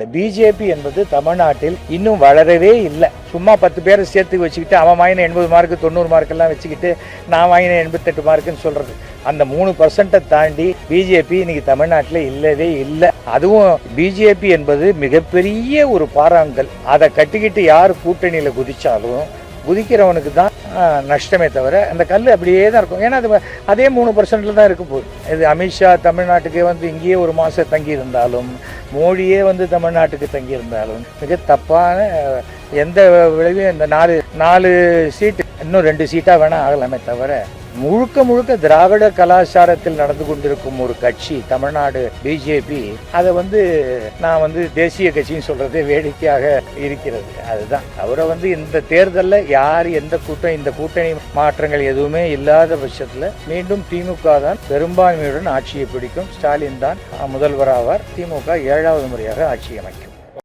இல்லை. பிஜேபி என்பது தமிழ்நாட்டில் இன்னும் வளரவே இல்லை. சும்மா 10 பேரை சேர்த்து வச்சுக்கிட்டு அவன் வாங்கின 80 மார்க்கு 90 மார்க்கெல்லாம் வச்சுக்கிட்டு நான் வாங்கின 88 மார்க்குன்னு சொல்றது, அந்த 3% தாண்டி பிஜேபி இன்னைக்கு தமிழ்நாட்டில் இல்லவே இல்லை. அதுவும் பிஜேபி என்பது மிகப்பெரிய ஒரு பாறாங்கல். அதை கட்டிக்கிட்டு யார் கூட்டணியில் குதிச்சாலும் குதிக்கிறவனுக்கு தான் நஷ்டமே தவிர அந்த கல் அப்படியே தான் இருக்கும். ஏன்னா அது அதே 3% தான் இருக்க போகுது. இது அமித்ஷா தமிழ்நாட்டுக்கே வந்து இங்கேயே ஒரு மாதம் தங்கியிருந்தாலும், மோடியே வந்து தமிழ்நாட்டுக்கு தங்கியிருந்தாலும் மிக தப்பான எந்த விளைவும் இந்த 4 சீட்டு இன்னும் 2 சீட்டாக வேணால் ஆகலாமே தவிர முழுக்க திராவிட கலாச்சாரத்தில் நடந்து கொண்டிருக்கும் ஒரு கட்சி தமிழ்நாடு பிஜேபி. அதை நான் தேசிய கட்சின்னு சொல்றதே வேடிக்கையாக இருக்கிறது. அதுதான் அவரை இந்த தேர்தலில் யார் எந்த கூட்டம், இந்த கூட்டணி மாற்றங்கள் எதுவுமே இல்லாத பட்சத்தில் மீண்டும் திமுக தான் பெரும்பான்மையுடன் ஆட்சியை பிடிக்கும். ஸ்டாலின் தான் முதல்வராவார். திமுக 7வது முறையாக ஆட்சி அமைக்கும்.